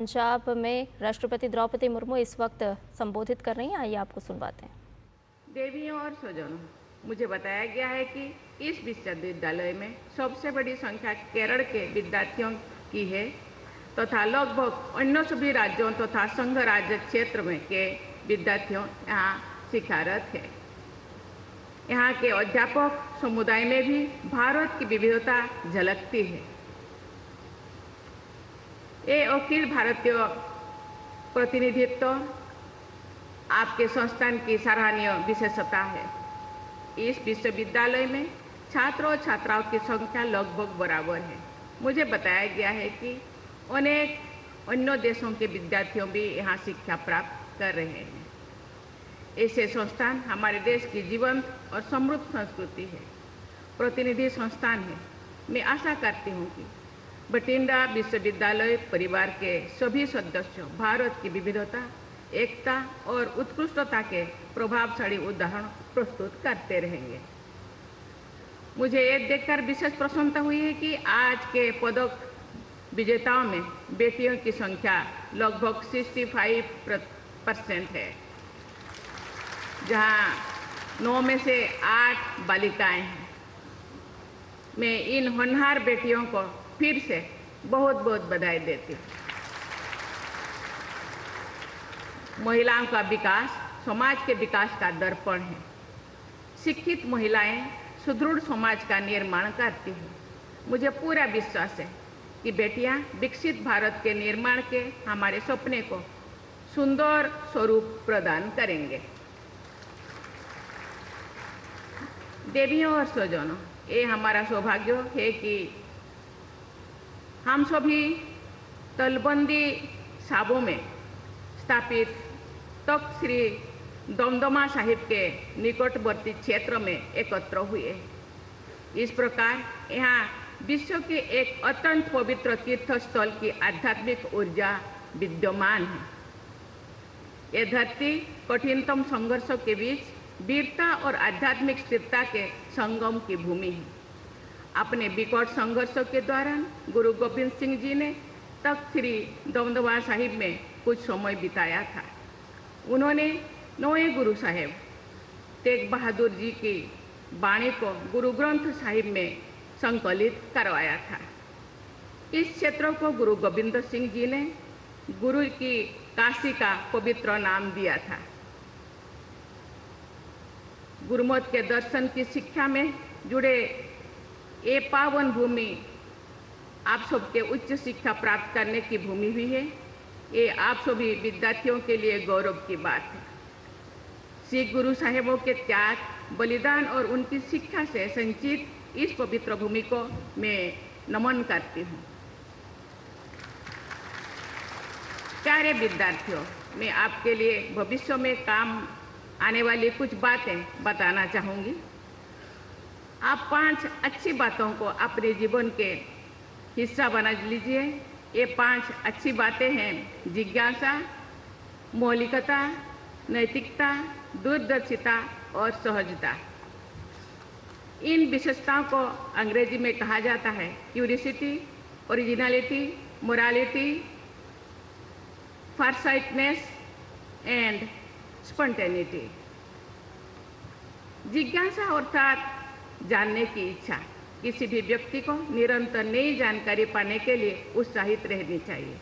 पंजाब में राष्ट्रपति द्रौपदी मुर्मू इस वक्त संबोधित कर रही हैं। आइए आपको सुनवाते हैं। देवियों और स्वजनों, मुझे बताया गया है कि इस विश्वविद्यालय में सबसे बड़ी संख्या केरल के विद्यार्थियों की है तथा लगभग अन्य सभी राज्यों तथा संघ राज्य क्षेत्र में के विद्यार्थियों यहाँ शिक्षारत है। यहाँ के अध्यापक समुदाय में भी भारत की विविधता झलकती है। ये अखिल भारतीय प्रतिनिधित्व आपके संस्थान की सराहनीय विशेषता है। इस विश्वविद्यालय में छात्रों और छात्राओं की संख्या लगभग बराबर है। मुझे बताया गया है कि अनेक अन्य देशों के विद्यार्थियों भी यहाँ शिक्षा प्राप्त कर रहे हैं। ऐसे संस्थान हमारे देश की जीवंत और समृद्ध संस्कृति है, प्रतिनिधि संस्थान है। मैं आशा करती हूँ कि बठिंडा विश्वविद्यालय परिवार के सभी सदस्यों भारत की विविधता, एकता और उत्कृष्टता के प्रभावशाली उदाहरण प्रस्तुत करते रहेंगे। मुझे ये देखकर विशेष प्रसन्नता हुई है कि आज के पदक विजेताओं में बेटियों की संख्या लगभग 65% है, जहां 9 में से 8 बालिकाएं हैं। मैं इन होनहार बेटियों को फिर से बहुत बहुत बधाई देती हूँ। महिलाओं का विकास समाज के विकास का दर्पण है। शिक्षित महिलाएं सुदृढ़ समाज का निर्माण करती हैं। मुझे पूरा विश्वास है कि बेटियां विकसित भारत के निर्माण के हमारे सपने को सुंदर स्वरूप प्रदान करेंगे। देवियों और स्वजनों, ये हमारा सौभाग्य है कि हम सभी तलबंदी साबों में स्थापित तख्त श्री दमदमा साहिब के निकटवर्ती क्षेत्र में एकत्र हुए। इस प्रकार यहाँ विश्व के एक अत्यंत पवित्र तीर्थ स्थल की आध्यात्मिक ऊर्जा विद्यमान है। ये धरती कठिनतम संघर्षों के बीच वीरता और आध्यात्मिक स्थिरता के संगम की भूमि है। अपने विकट संघर्षों के दौरान गुरु गोबिंद सिंह जी ने तख्त श्री दमदमा साहिब में कुछ समय बिताया था। उन्होंने 9वें गुरु साहिब तेग बहादुर जी की वाणी को गुरु ग्रंथ साहिब में संकलित करवाया था। इस क्षेत्र को गुरु गोबिंद सिंह जी ने गुरु की काशी का पवित्र नाम दिया था। गुरुमत के दर्शन की शिक्षा में जुड़े ये पावन भूमि आप सबके उच्च शिक्षा प्राप्त करने की भूमि भी है। ये आप सभी विद्यार्थियों के लिए गौरव की बात है। सिख गुरु साहिबों के त्याग, बलिदान और उनकी शिक्षा से संचित इस पवित्र भूमि को मैं नमन करती हूँ। प्यारे विद्यार्थियों, मैं आपके लिए भविष्य में काम आने वाली कुछ बातें बताना चाहूँगी। आप 5 अच्छी बातों को अपने जीवन के हिस्सा बना लीजिए। ये 5 अच्छी बातें हैं: जिज्ञासा, मौलिकता, नैतिकता, दूरदर्शिता और सहजता। इन विशेषताओं को अंग्रेजी में कहा जाता है curiosity, originality, morality, farsightedness and spontaneity. जिज्ञासा अर्थात जानने की इच्छा। किसी भी व्यक्ति को निरंतर नई जानकारी पाने के लिए उत्साहित रहनी चाहिए।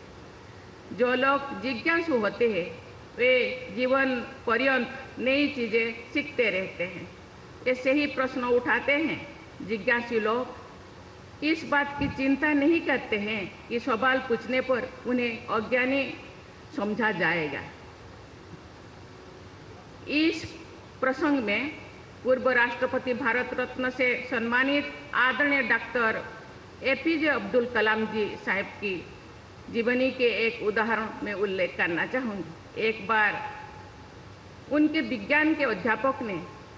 जो लोग जिज्ञासु होते हैं वे जीवन पर्यंत नई चीज़ें सीखते रहते हैं। ऐसे ही प्रश्न उठाते हैं। जिज्ञासु लोग इस बात की चिंता नहीं करते हैं कि सवाल पूछने पर उन्हें अज्ञानी समझा जाएगा। इस प्रसंग में पूर्व राष्ट्रपति भारत रत्न से सम्मानित आदरणीय डॉक्टर APJ अब्दुल कलाम जी साहब की जीवनी के एक उदाहरण में उल्लेख करना चाहूँगी। एक बार उनके विज्ञान के अध्यापक ने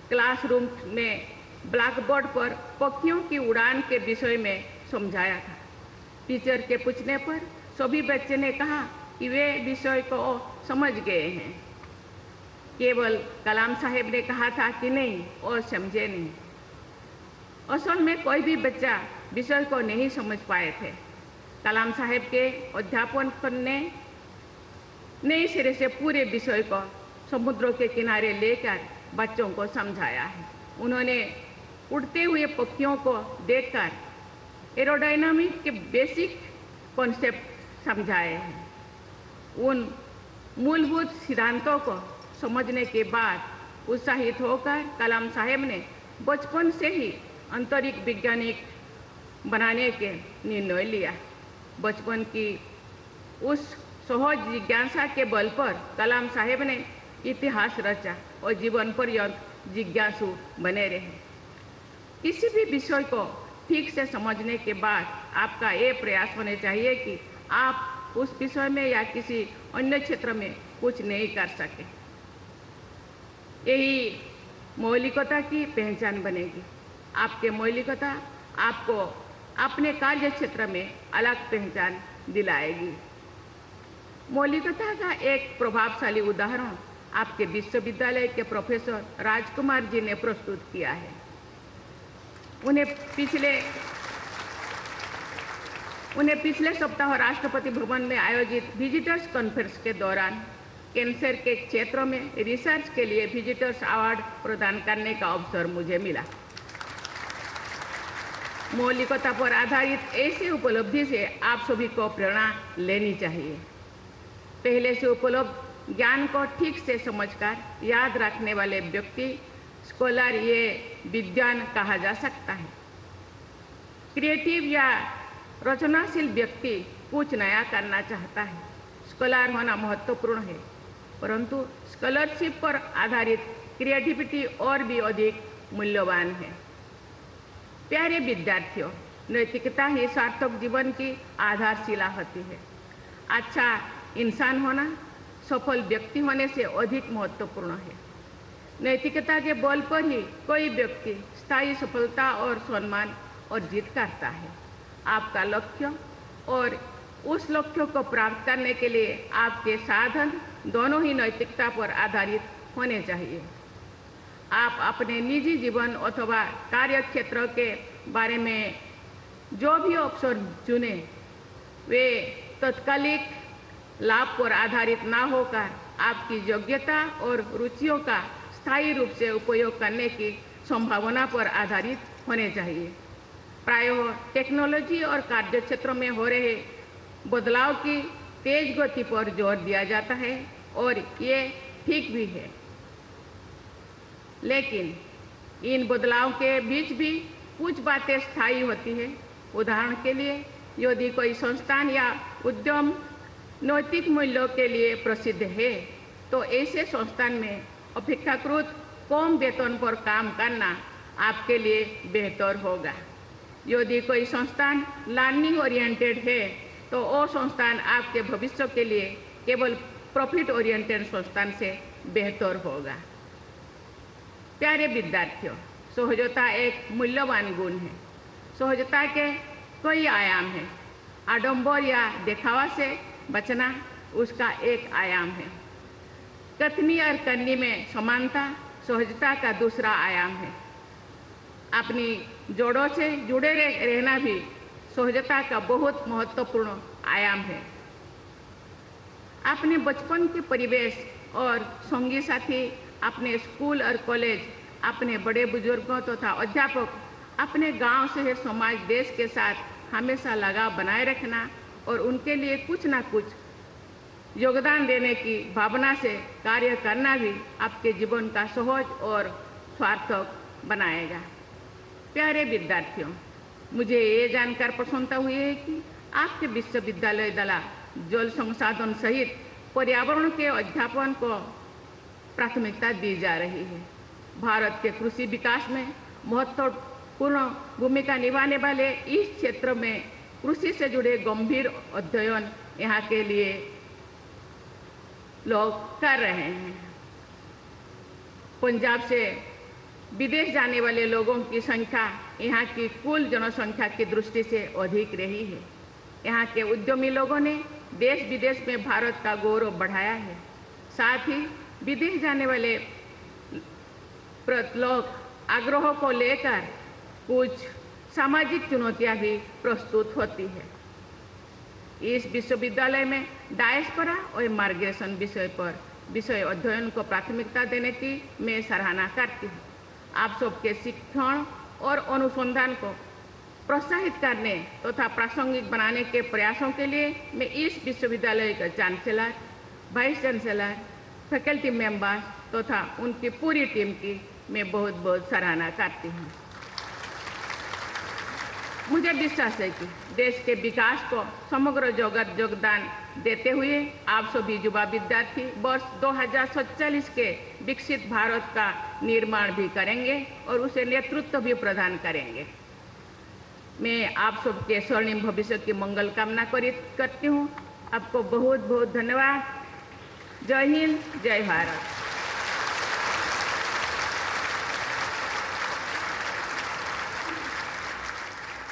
क्लासरूम में ब्लैक बोर्ड पर पक्षियों की उड़ान के विषय में समझाया था। टीचर के पूछने पर सभी बच्चे ने कहा कि वे विषय को समझ गए हैं। केवल कलाम साहेब ने कहा था कि नहीं और समझे नहीं। असल में कोई भी बच्चा विषय को नहीं समझ पाए थे। कलाम साहेब के अध्यापन ने नए सिरे से पूरे विषय को समुद्रों के किनारे लेकर बच्चों को समझाया है। उन्होंने उड़ते हुए पक्षियों को देखकर एरोडायनामिक के बेसिक कॉन्सेप्ट समझाए हैं। उन मूलभूत सिद्धांतों को समझने के बाद उत्साहित होकर कलाम साहेब ने बचपन से ही अंतरिक्ष वैज्ञानिक बनाने के निर्णय लिया। बचपन की उस सहज जिज्ञासा के बल पर कलाम साहेब ने इतिहास रचा और जीवन पर्यंत जिज्ञासु बने रहे। किसी भी विषय को ठीक से समझने के बाद आपका ये प्रयास होने चाहिए कि आप उस विषय में या किसी अन्य क्षेत्र में कुछ नहीं कर सके। यही मौलिकता की पहचान बनेगी। आपके मौलिकता आपको अपने कार्य क्षेत्र में अलग पहचान दिलाएगी। मौलिकता का एक प्रभावशाली उदाहरण आपके विश्वविद्यालय के प्रोफेसर राजकुमार जी ने प्रस्तुत किया है। उन्हें पिछले सप्ताह राष्ट्रपति भवन में आयोजित विजिटर्स कॉन्फ्रेंस के दौरान कैंसर के क्षेत्र में रिसर्च के लिए विजिटर्स अवार्ड प्रदान करने का अवसर मुझे मिला। मौलिकता पर आधारित ऐसी उपलब्धि से आप सभी को प्रेरणा लेनी चाहिए। पहले से उपलब्ध ज्ञान को ठीक से समझकर याद रखने वाले व्यक्ति स्कॉलर ये विद्वान कहा जा सकता है। क्रिएटिव या रचनाशील व्यक्ति कुछ नया करना चाहता है। स्कॉलर होना महत्वपूर्ण है, परंतु स्कॉलरशिप पर आधारित क्रिएटिविटी और भी अधिक मूल्यवान है। प्यारे विद्यार्थियों, नैतिकता ही सार्थक जीवन की आधारशिला होती है। अच्छा इंसान होना सफल व्यक्ति होने से अधिक महत्वपूर्ण है। नैतिकता के बल पर ही कोई व्यक्ति स्थायी सफलता और सम्मान अर्जित करता है। आपका लक्ष्य और उस लक्ष्य को प्राप्त करने के लिए आपके साधन दोनों ही नैतिकता पर आधारित होने चाहिए। आप अपने निजी जीवन अथवा कार्य क्षेत्र के बारे में जो भी अवसर चुने वे तत्कालिक लाभ पर आधारित ना होकर आपकी योग्यता और रुचियों का स्थायी रूप से उपयोग करने की संभावना पर आधारित होने चाहिए। प्रायः टेक्नोलॉजी और कार्यक्षेत्र में हो रहे बदलाव की तेज गति पर जोर दिया जाता है और ये ठीक भी है, लेकिन इन बदलाव के बीच भी कुछ बातें स्थायी होती है। उदाहरण के लिए यदि कोई संस्थान या उद्यम नैतिक मूल्यों के लिए प्रसिद्ध है तो ऐसे संस्थान में अपेक्षाकृत कम वेतन पर काम करना आपके लिए बेहतर होगा। यदि कोई संस्थान लर्निंग ओरिएंटेड है तो वो संस्थान आपके भविष्य के लिए केवल प्रॉफिट ओरिएंटेड संस्थान से बेहतर होगा। प्यारे विद्यार्थियों, सहजता एक मूल्यवान गुण है। सहजता के कई आयाम हैं। आडंबर या दिखावा से बचना उसका एक आयाम है। कथनी और करनी में समानता सहजता का दूसरा आयाम है। अपनी जोड़ों से जुड़े रहना भी सहजता का बहुत महत्वपूर्ण आयाम है। अपने बचपन के परिवेश और संगी साथी, अपने स्कूल और कॉलेज, अपने बड़े बुजुर्गों तथा अध्यापक, अपने गांव, शहर, समाज, देश के साथ हमेशा लगाव बनाए रखना और उनके लिए कुछ ना कुछ योगदान देने की भावना से कार्य करना भी आपके जीवन का सहज और सार्थक बनाएगा। प्यारे विद्यार्थियों, मुझे ये जानकर प्रसन्नता हुई है कि आपके विश्वविद्यालय द्वारा जल संसाधन सहित पर्यावरण के अध्यापन को प्राथमिकता दी जा रही है। भारत के कृषि विकास में महत्वपूर्ण भूमिका निभाने वाले इस क्षेत्र में कृषि से जुड़े गंभीर अध्ययन यहाँ के लिए लोग कर रहे हैं। पंजाब से विदेश जाने वाले लोगों की संख्या यहाँ की कुल जनसंख्या की दृष्टि से अधिक रही है। यहाँ के उद्यमी लोगों ने देश विदेश में भारत का गौरव बढ़ाया है। साथ ही विदेश जाने वाले लोग आग्रहों को लेकर कुछ सामाजिक चुनौतियां भी प्रस्तुत होती है। इस विश्वविद्यालय में डायस्पोरा और माइग्रेशन विषय अध्ययन को प्राथमिकता देने की मैं सराहना करती हूँ। आप सबके शिक्षण और अनुसंधान को प्रोत्साहित करने तथा प्रासंगिक बनाने के प्रयासों के लिए मैं इस विश्वविद्यालय का chancellor, vice chancellor, faculty members तथा उनकी पूरी टीम की मैं बहुत बहुत सराहना करती हूँ। मुझे विश्वास है कि देश के विकास को समग्र योगदान देते हुए आप सभी युवा विद्यार्थी वर्ष 2047 के विकसित भारत का निर्माण भी करेंगे और उसे नेतृत्व भी प्रदान करेंगे। मैं आप सबके स्वर्णिम भविष्य की मंगल कामना करती हूँ। आपको बहुत बहुत धन्यवाद। जय हिंद, जय भारत।